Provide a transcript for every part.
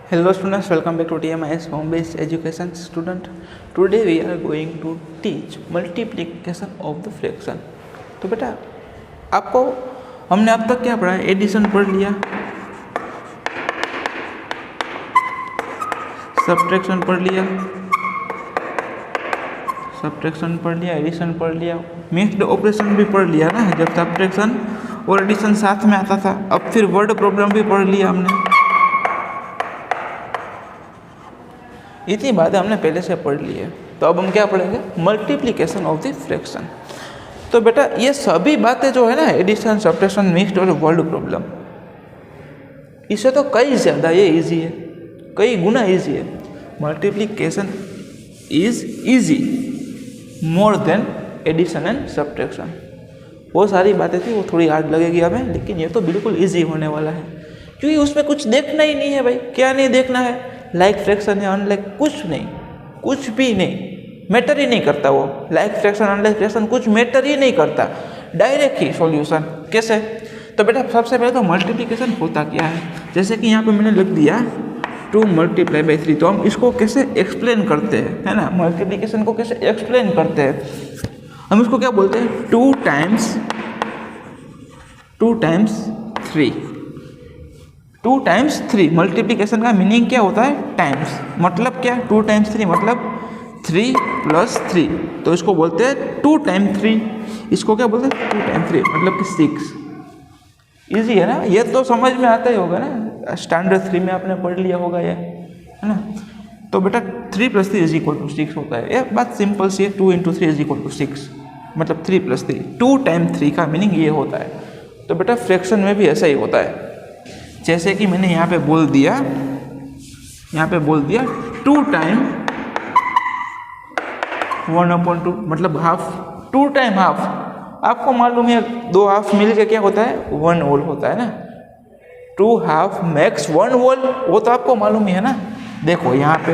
Hello students, welcome back to TMIS Home Based Education student. Today we are going to teach multiplication of the fraction. तो बेटा आपको हमने अब तक क्या पढ़ा है? एडिशन पढ़ लिया, सब्ट्रैक्शन पढ़ लिया, एडिशन पढ़ लिया, मिक्स्ड ऑपरेशन भी पढ़ लिया ना, जब सब्ट्रैक्शन और एडिशन साथ में आता था। अब फिर वर्ड प्रॉब्लम भी पढ़ लिया हमने। इतनी बातें हमने पहले से पढ़ ली है, तो अब हम क्या पढ़ेंगे? Multiplication of the fraction. तो बेटा ये सभी बातें जो है ना, एडिशन, सब्ट्रैक्शन, मिक्स्ड और वर्ड प्रॉब्लम, इससे तो कई ज़्यादा ये इजी है, कई गुना इजी है। Multiplication is easy more than addition and subtraction. वो सारी बातें थी, वो थोड़ी हार्ड लगेगी हमें, लेकिन ये तो बिल्कुल ईजी होने वाला है, क्योंकि उसमें कुछ देखना ही नहीं है भाई। क्या नहीं देखना है? लाइक फ्रैक्शन है, अनलाइक, कुछ नहीं, कुछ भी नहीं, मैटर ही नहीं करता वो। लाइक फ्रैक्शन, अनलाइक फ्रैक्शन कुछ मैटर ही नहीं करता, डायरेक्ट ही सॉल्यूशन। कैसे? तो बेटा सबसे पहले तो मल्टीप्लिकेशन होता क्या है? जैसे कि यहाँ पे मैंने लिख दिया 2 × 3, तो हम इसको कैसे एक्सप्लेन करते हैं, है ना? मल्टीप्लिकेशन को कैसे एक्सप्लेन करते हैं? हम इसको क्या बोलते हैं? 2 × 3। 2 × 3 मल्टीप्लिकेशन का मीनिंग क्या होता है? टाइम्स। मतलब क्या? 2 × 3 मतलब 3 + 3, तो इसको बोलते हैं 2 × 3। इसको क्या बोलते हैं? 2 × 3 मतलब कि 6। इजी है ना? ये तो समझ में आता ही होगा ना, स्टैंडर्ड 3 में आपने पढ़ लिया होगा ये, है ना? तो बेटा 3 + 3 = 6 होता है। ये बात सिंपल सी है। 2 × 3 = 6 मतलब 3 + 3। 2 × 3 का मीनिंग ये होता है। तो बेटा फ्रैक्शन में भी ऐसा ही होता है। जैसे कि मैंने यहाँ पे बोल दिया 2 × 1/2 मतलब हाफ। 2 × हाफ, आपको मालूम है 2 हाफ मिलके क्या होता है? 1 होल होता है ना। 2 हाफ मेक्स 1 होल, वो तो आपको मालूम ही है ना। देखो यहाँ पे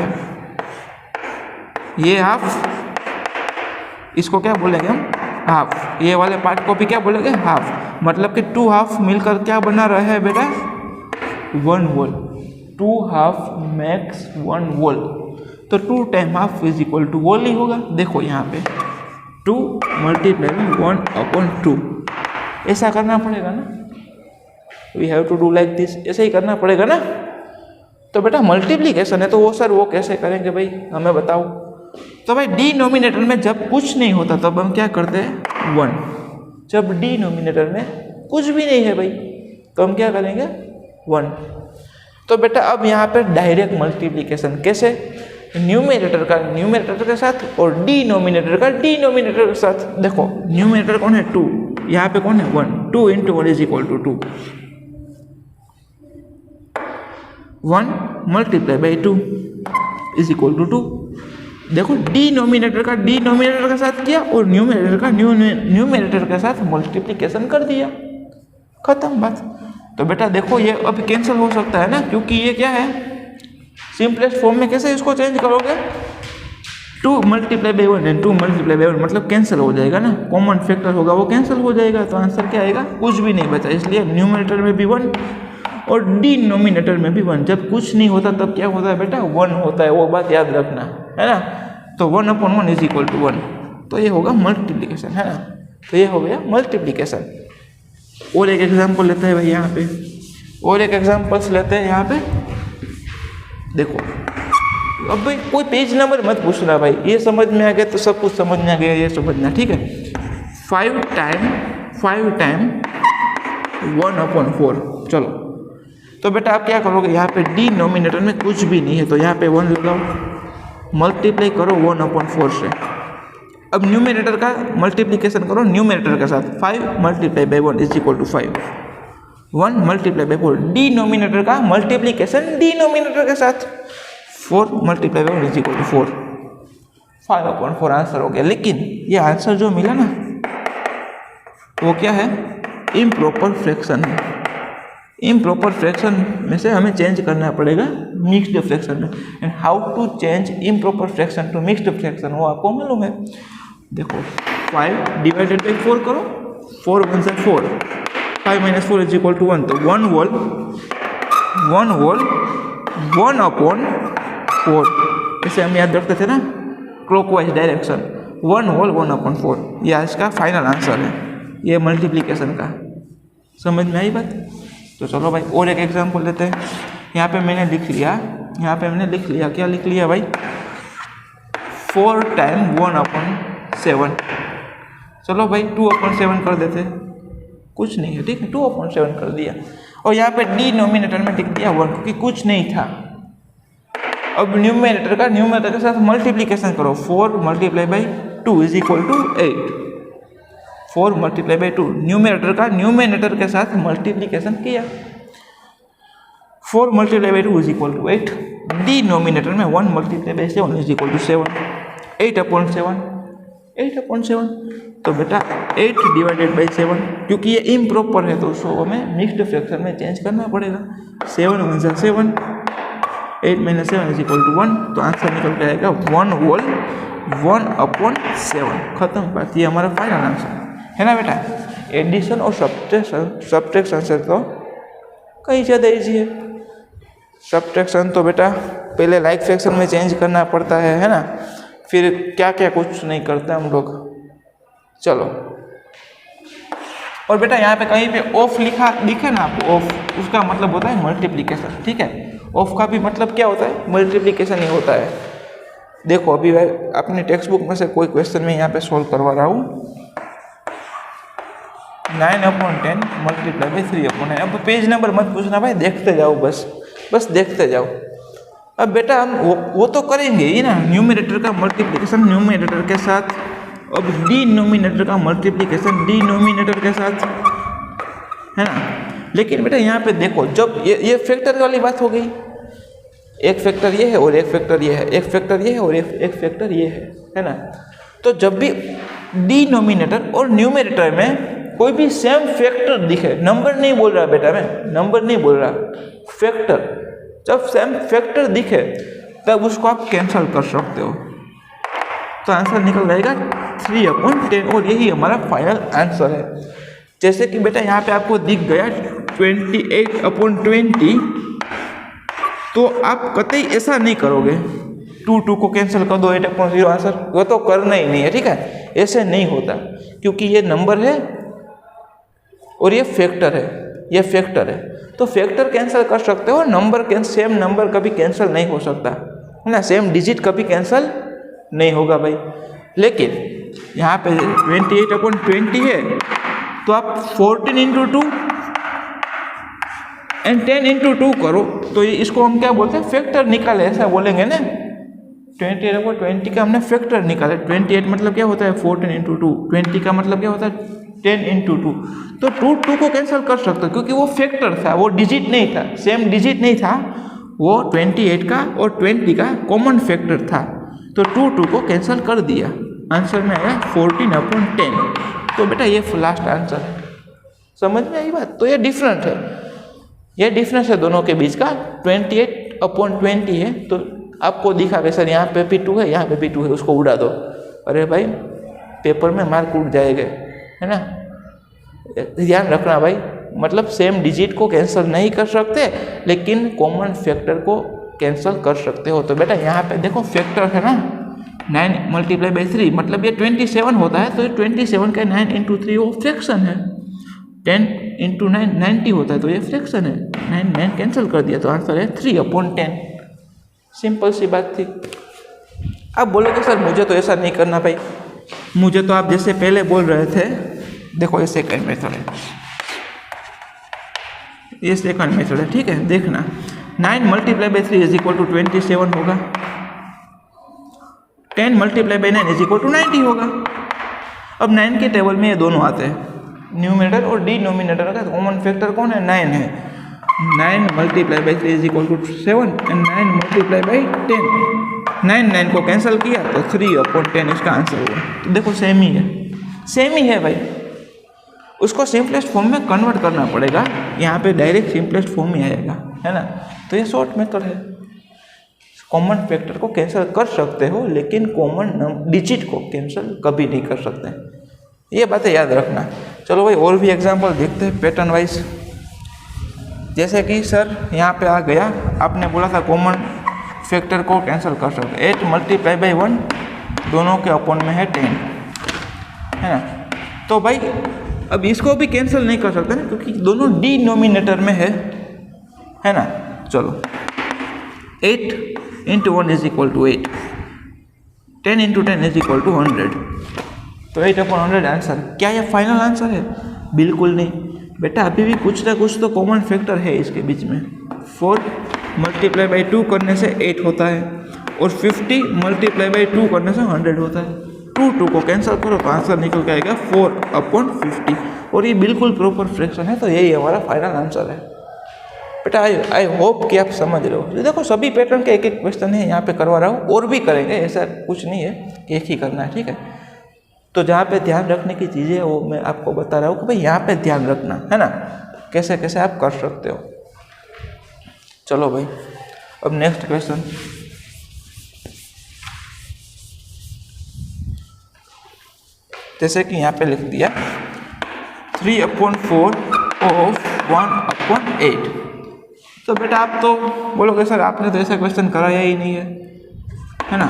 ये हाफ, इसको क्या बोलेंगे हम? हाफ। ये वाले पार्ट को भी क्या बोलेंगे? हाफ। मतलब कि 2 हाफ मिलकर क्या बना रहा है बेटा? 1 होल। 2 हाफ मेक्स 1 होल, तो 2 × हाफ = होल ही होगा। देखो यहाँ पे 2 × 1/2, ऐसा करना पड़ेगा ना। We have to do like this, ऐसे ही करना पड़ेगा ना। तो बेटा मल्टीप्लिकेशन है, तो वो सर वो कैसे करेंगे भाई, हमें बताओ। तो भाई डिनोमिनेटर में जब कुछ नहीं होता तब हम क्या करते हैं? 1। जब डिनोमिनेटर में कुछ भी नहीं है भाई, तो हम क्या करेंगे? 1। तो बेटा अब यहाँ पे डायरेक्ट मल्टीप्लिकेशन कैसे? न्यूमरेटर का न्यूमरेटर के साथ और डिनोमिनेटर का डिनोमिनेटर के साथ। देखो न्यूमरेटर कौन है? 2, यहाँ पे कौन है? 1। 2 × 1 = 2। 1 × 2 = 2। देखो डिनोमिनेटर का डिनोमिनेटर के साथ किया और न्यूमरेटर का न्यूमरेटर के साथ मल्टीप्लिकेशन कर दिया, खत्म बात। तो बेटा देखो ये अब कैंसिल हो सकता है ना, क्योंकि ये क्या है? सिंपलेस्ट फॉर्म में कैसे इसको चेंज करोगे? 2 × 1 and 2 × 1 मतलब कैंसिल हो जाएगा ना। कॉमन फैक्टर होगा वो कैंसिल हो जाएगा, तो आंसर क्या आएगा? कुछ भी नहीं बचा। इसलिए न्यूमरेटर में भी 1 और डिनोमिनेटर में भी 1। जब कुछ नहीं होता तब क्या होता है बेटा? 1 होता है, वो बात याद रखना, है ना। तो 1/1 = 1, तो ये होगा मल्टीप्लिकेशन, है ना। तो ये हो गया मल्टीप्लिकेशन। और एक एग्जाम्पल लेते हैं भाई यहाँ पे, और एक एग्जाम्पल्स लेते हैं यहाँ पे। देखो अब भाई कोई पेज नंबर मत पूछना भाई, ये समझ में आ गया तो सब कुछ समझ में आ गया, ये समझना, ठीक है। 5 × 1/4। चलो तो बेटा आप क्या करोगे? यहाँ पे डिनोमिनेटर में कुछ भी नहीं है, तो यहाँ पे 1 लगाओ, मल्टीप्लाई करो 1/4 से। अब न्यूमरेटर का मल्टीप्लिकेशन करो न्यूमरेटर के साथ। 5 × 1 = 5। 1 × 4 डिनोमिनेटर का मल्टीप्लिकेशन डिनोमिनेटर के साथ। 4 × 1 = 4। 5/4 आंसर हो गया। लेकिन ये आंसर जो मिला ना, वो क्या है? इम्प्रॉपर फ्रैक्शन है। इम्प्रॉपर फ्रैक्शन में से हमें चेंज करना पड़ेगा मिक्स्ड फ्रैक्शन में। And how to change improper fraction to mixed fraction, वो आपको मालूम है। देखो 5 / 4 करो, 4 × 1 = 4, 5 - 4 = 1, तो 1 होल 1/4, जैसे हम याद रखते थे ना क्लॉकवाइज डायरेक्शन, 1/4, यह इसका फाइनल आंसर है, ये मल्टीप्लिकेशन का। समझ में आई बात? तो चलो भाई और एक एग्जांपल लेते हैं। यहाँ पे मैंने लिख लिया, क्या लिख लिया भाई, 4 टाइम 1/7। चलो भाई 2/7 कर देते, कुछ नहीं है, ठीक है, 2/7 कर दिया। और यहाँ पे डिनोमिनेटर में लिख दिया 1, क्योंकि कुछ नहीं था। अब न्यूमरेटर के साथ मल्टीप्लिकेशन करो, 4 × 2 = 8। 4 × 2 न्यूमरेटर के साथ मल्टीप्लिकेशन किया, 4 × 2 = 8। डिनोमिनेटर में 1 × 7 = 7, 8/7। तो बेटा 8/7, क्योंकि ये इम्प्रॉपर है तो उसको हमें मिक्स्ड फ्रैक्शन में चेंज करना पड़ेगा। 7 × 7, 8 - 7 = 1, तो आंसर निकल के आएगा 1/7। खत्म बात, ये हमारा फाइनल आंसर है ना बेटा। एडिशन और सब्ट्रैक्शन से तो कहीं ज़्यादा ईजी है। सब्ट्रैक्शन तो बेटा पहले लाइक फ्रैक्शन में चेंज करना पड़ता है ना, फिर क्या क्या कुछ नहीं करते हम लोग। चलो, और बेटा यहाँ पे कहीं पे ऑफ दिखे ना आपको, ऑफ उसका मतलब होता है मल्टीप्लिकेशन, ठीक है। ऑफ का भी मतलब क्या होता है, मल्टीप्लिकेशन ही होता है। देखो अभी भाई अपनी टेक्स्ट बुक में से कोई क्वेश्चन मैं यहाँ पे सोल्व करवा रहा हूँ, 9/10 × 3/9। अब पेज नंबर मत पूछना भाई, देखते जाओ, बस देखते जाओ। अब बेटा हम वो तो करेंगे ही ना, न्यूमरेटर का मल्टीप्लिकेशन न्यूमरेटर के साथ, अब डिनोमिनेटर का मल्टीप्लिकेशन डिनोमिनेटर के साथ, है ना। लेकिन बेटा यहाँ पे देखो, जब ये फैक्टर वाली बात हो गई, एक फैक्टर ये है और एक फैक्टर ये है, एक फैक्टर ये है और एक फैक्टर ये है ना। तो जब भी डिनोमिनेटर और न्यूमरेटर में कोई भी सेम फैक्टर दिखे, नंबर नहीं बोल रहा बेटा, मैं नंबर नहीं बोल रहा, फैक्टर, जब सेम फैक्टर दिखे तब उसको आप कैंसिल कर सकते हो, तो आंसर निकल जाएगा 3/10, और यही हमारा फाइनल आंसर है। जैसे कि बेटा यहाँ पे आपको दिख गया 28/20, तो आप कतई ऐसा नहीं करोगे 2 को कैंसिल कर दो 8/0 आंसर, वो तो करना ही नहीं है, ठीक है। ऐसे नहीं होता, क्योंकि ये नंबर है और ये फैक्टर है, तो फैक्टर कैंसिल कर सकते हो, सेम नंबर कभी कैंसिल नहीं हो सकता है ना, सेम डिजिट कभी कैंसिल नहीं होगा भाई। लेकिन यहाँ पे 28/20 है, तो आप 14 × 2 और 10 × 2 करो, तो इसको हम क्या बोलते हैं, फैक्टर निकाले, ऐसा बोलेंगे ना। 28/20 का हमने फैक्टर निकाला, 28 मतलब क्या होता है 14 × 2, 20 का मतलब क्या होता है 10 × 2, तो 2 को कैंसिल कर सकते हो, क्योंकि वो फैक्टर था, वो डिजिट नहीं था, सेम डिजिट नहीं था, वो 28 का और 20 का कॉमन फैक्टर था, तो 2 को कैंसिल कर दिया, आंसर में आया 14/10। तो बेटा ये लास्ट आंसर है, समझ में आई बात। तो ये डिफरेंस है दोनों के बीच का, 28/20 है, तो आपको दिखा वैसे यहाँ पे भी 2 है, यहाँ पे भी 2 है, उसको उड़ा दो, अरे भाई पेपर में मार्क उड़ जाएगा, है ना। ध्यान रखना भाई, मतलब सेम डिजिट को कैंसिल नहीं कर सकते, लेकिन कॉमन फैक्टर को कैंसिल कर सकते हो। तो बेटा यहाँ पे देखो फैक्टर है ना, 9 × 3 मतलब ये 27 होता है, तो 27 का 9 × 3 वो फ्रैक्शन है, 10 × 9 90 होता है, तो ये फ्रैक्शन है, 9 कैंसिल कर दिया, तो आंसर है 3/10। सिंपल सी बात थी। अब बोलोगे सर मुझे तो ऐसा नहीं करना भाई, मुझे तो आप जैसे पहले बोल रहे थे, देखो ये सेकंड मेथड है, ये सेकंड मेथड है, ठीक है। देखना 9 × 3 = 27 होगा, 10 × 9 = 90 होगा। अब 9 के टेबल में ये दोनों आते हैं, न्यूमरेटर और डिनोमिनेटर का कॉमन फैक्टर कौन है, 9 है। 9 × 3 = 7 and 9 × 10, 9 को कैंसिल किया तो 3/10 इसका आंसर हुआ। तो देखो सेम ही है भाई, उसको सिंपलेस्ट फॉर्म में कन्वर्ट करना पड़ेगा, यहाँ पे डायरेक्ट सिंपलेस्ट फॉर्म में आएगा, है ना। तो ये शॉर्ट मेथड है, कॉमन फैक्टर को कैंसिल कर सकते हो, लेकिन कॉमन डिजिट को कैंसिल कभी नहीं कर सकते, ये बातें याद रखना। चलो भाई और भी एग्जांपल देखते हैं पैटर्न वाइज। जैसे कि सर यहाँ पे आ गया, आपने बोला था कॉमन फैक्टर को कैंसिल कर सकते, 8 मल्टीप्लाई बाई 1 दोनों के अपॉन में है 10, है ना। तो भाई अब इसको भी कैंसिल नहीं कर सकते ना, क्योंकि दोनों डिनोमिनेटर में है ना। चलो 8 into 1 is equal to 8, 10 into 10 is equal to 100। तो 8/100 आंसर। क्या ये फाइनल आंसर है? बिल्कुल नहीं बेटा, अभी भी कुछ ना कुछ तो कॉमन फैक्टर है इसके बीच में। 4 मल्टीप्लाई बाई 2 करने से 8 होता है, और 50 मल्टीप्लाई बाई 2 करने से 100 होता है। 2 को कैंसिल करो तो आंसर निकल के आएगा 4/50, और ये बिल्कुल प्रॉपर फ्रैक्शन है। तो यही हमारा फाइनल आंसर है बेटा। आई होप कि आप समझ रहे हो। देखो सभी पैटर्न के एक एक क्वेश्चन है यहाँ पे करवा रहा हूँ, और भी करेंगे, ऐसा कुछ नहीं है कि एक ही करना है, ठीक है। तो जहाँ पे ध्यान रखने की चीज़ें वो मैं आपको बता रहा हूँ कि भाई यहाँ पे ध्यान रखना है ना, कैसे कैसे आप कर सकते हो। चलो भाई अब नेक्स्ट क्वेश्चन। जैसे कि यहाँ पे लिख दिया 3/4 ऑफ 1/8। तो बेटा आप तो बोलोगे सर आपने तो ऐसा क्वेश्चन कराया ही नहीं है ना,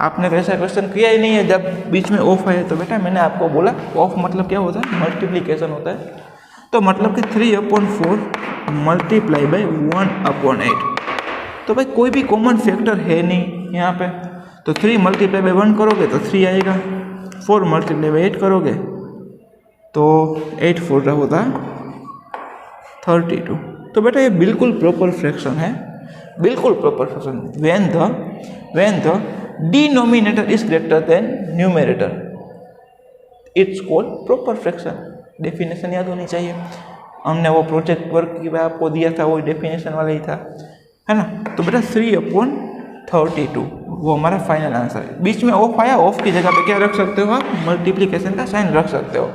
आपने तो ऐसा क्वेश्चन किया ही नहीं है जब बीच में ऑफ है। तो बेटा मैंने आपको बोला ऑफ मतलब क्या होता है, मल्टीप्लिकेशन होता है। तो मतलब कि 3/4 मल्टीप्लाई बाई 1/8। तो भाई कोई भी कॉमन फैक्टर है नहीं यहाँ पे, तो 3 मल्टीप्लाई बाई 1 करोगे तो 3 आएगा, 4 मल्टीप्लाई बाई 8 करोगे तो 8 4 होता 32। तो बेटा ये बिल्कुल प्रॉपर फ्रैक्शन है, बिल्कुल proper fraction. When the denominator is greater than numerator it's called proper fraction. Definition याद होनी चाहिए, हमने वो प्रोजेक्ट वर्क की आपको दिया था, वो डेफिनेशन वाला ही था, है ना। तो बेटा 3/32 वो हमारा फाइनल आंसर है। बीच में ऑफ आया, ऑफ की जगह पे क्या रख सकते हो आप, मल्टीप्लिकेशन का साइन रख सकते हो।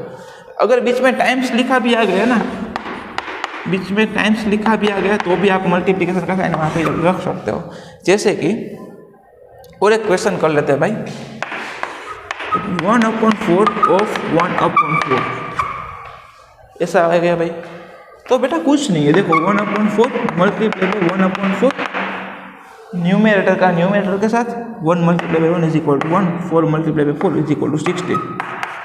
अगर बीच में टाइम्स लिखा भी आ गया ना, बीच में टाइम्स लिखा भी आ गया तो भी आप मल्टीप्लिकेशन का साइन वहाँ पे रख सकते हो। जैसे कि और एक क्वेश्चन कर लेते हैं भाई, 1/4 ऑफ 1/4 ऐसा आ गया भाई। तो बेटा कुछ नहीं है, देखो 1/4 मल्टीप्लाई बाई 1/4 न्यूमरेटर का न्यूमरेटर के साथ 1 multiply by 1 is equal to 1, 4 multiply by 4 is equal to 60।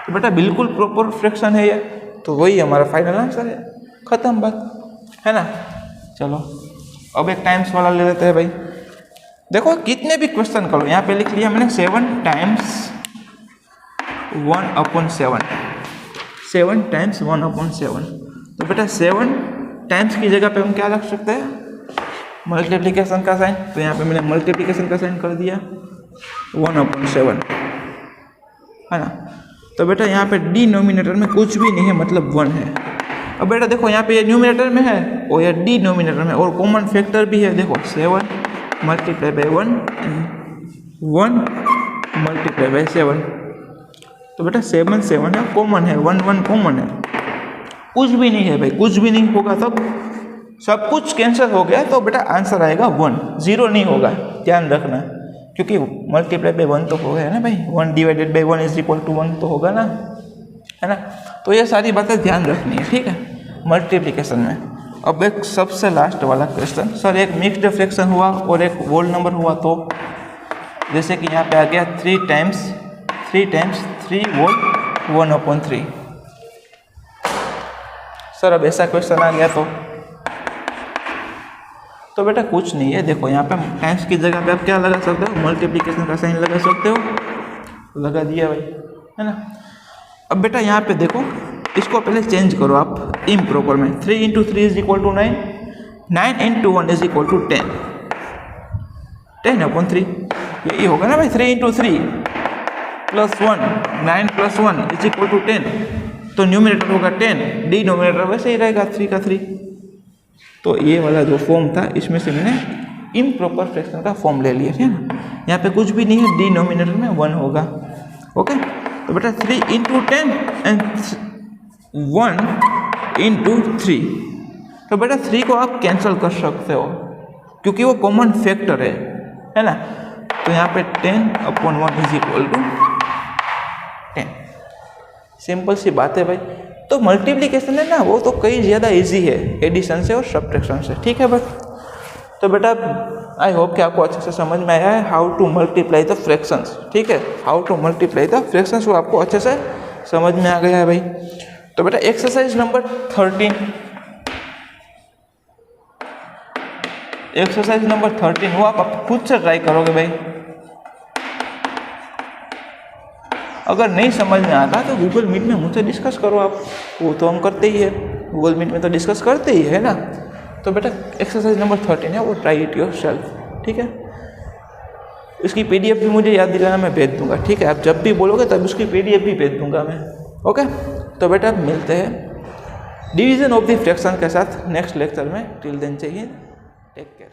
तो बेटा बिल्कुल प्रॉपर फ्रैक्शन है ये, तो वही हमारा फाइनल आंसर है, खत्म बात, है ना। चलो अब एक टाइम्स वाला ले लेते हैं भाई। देखो कितने भी क्वेश्चन करो, यहाँ पे लिख लिया मैंने 7 टाइम्स 1/7, 7 टाइम्स 1/7। तो बेटा 7 टाइम्स की जगह पे हम क्या रख सकते हैं, मल्टीप्लिकेशन का साइन। तो यहाँ पे मैंने मल्टीप्लिकेशन का साइन कर दिया 1/7, है ना। तो बेटा यहाँ पे डिनोमिनेटर में कुछ भी नहीं है, मतलब 1 है। अब बेटा देखो यहाँ पे ये न्यूमरेटर में है और ये डिनोमिनेटर में, और कॉमन फैक्टर भी है। देखो 7 मल्टीप्लाई बाई 1 मल्टीप्लाई बाई 7। तो बेटा 7 7 है, कॉमन है, 1 1 कॉमन है, कुछ भी नहीं है भाई, कुछ भी नहीं होगा तब सब कुछ कैंसिल हो गया तो बेटा आंसर आएगा 1, 0 नहीं होगा, ध्यान रखना। क्योंकि मल्टीप्लाई बाई 1 तो हो गया ना भाई, 1 divided by 1 is equal to 1 तो होगा ना, है ना। तो ये सारी बातें ध्यान रखनी है, ठीक है, मल्टीप्लिकेशन में। अब एक सबसे लास्ट वाला क्वेश्चन, सर एक मिक्स्ड फ्रैक्शन हुआ और एक होल नंबर हुआ, तो जैसे कि यहाँ पे आ गया 3 टाइम्स 3 होल 1/3। सर अब ऐसा क्वेश्चन आ गया तो बेटा कुछ नहीं है। देखो यहाँ पे टाइम्स की जगह पे आप क्या लगा सकते हो, मल्टीप्लिकेशन का साइन लगा सकते हो, लगा दिया भाई, है ना। अब बेटा यहाँ पे देखो, इसको पहले चेंज करो आप इम्प्रॉपर में। 3 × 3 is equal to 9, 9 × 1 is equal to 10, 10/3 यही होगा ना भाई। 3 × 3 + 1, 9 + 1 इज इक्वल टू 10। तो न्यूमरेटर होगा 10, डिनोमिनेटर वैसे ही रहेगा 3 का 3। तो ये वाला जो फॉर्म था इसमें से मैंने इम्प्रॉपर फ्रैक्शन का फॉर्म ले लिया, है ना। यहाँ पे कुछ भी नहीं है, डिनोमिनेटर में 1 होगा, ओके। तो बेटा 3 × 10 एंड 1 × 3। तो बेटा 3 को आप कैंसिल कर सकते हो क्योंकि वो कॉमन फैक्टर है ना। तो यहाँ पे 10/1 इज इक्वल टू 10, सिंपल सी बात है भाई। तो मल्टीप्लिकेशन है ना वो तो कई ज़्यादा इजी है एडिशन से और सब्ट्रैक्शन से, ठीक है बट। तो बेटा आई होप कि आपको अच्छे से समझ में आया है how to multiply the fractions, ठीक है, how to multiply the fractions वो आपको अच्छे से समझ में आ गया है भाई। तो बेटा एक्सरसाइज नंबर 13, एक्सरसाइज नंबर 13 वो आप खुद से ट्राई करोगे भाई। अगर नहीं समझ में आता तो गूगल मीट में मुझसे डिस्कस करो आप, वो तो हम करते ही है, गूगल मीट में तो डिस्कस करते ही है ना। तो बेटा एक्सरसाइज नंबर 13 है वो ट्राई इट योरसेल्फ, ठीक है। इसकी पीडीएफ भी मुझे याद दिलाना, मैं भेज दूंगा, ठीक है। आप जब भी बोलोगे तब उसकी पीडीएफ भी भेज दूंगा मैं, ओके। तो बेटा मिलते हैं डिवीजन ऑफ द फ्रैक्शन के साथ नेक्स्ट लेक्चर में। टिल देन चाहिए, टेक केयर।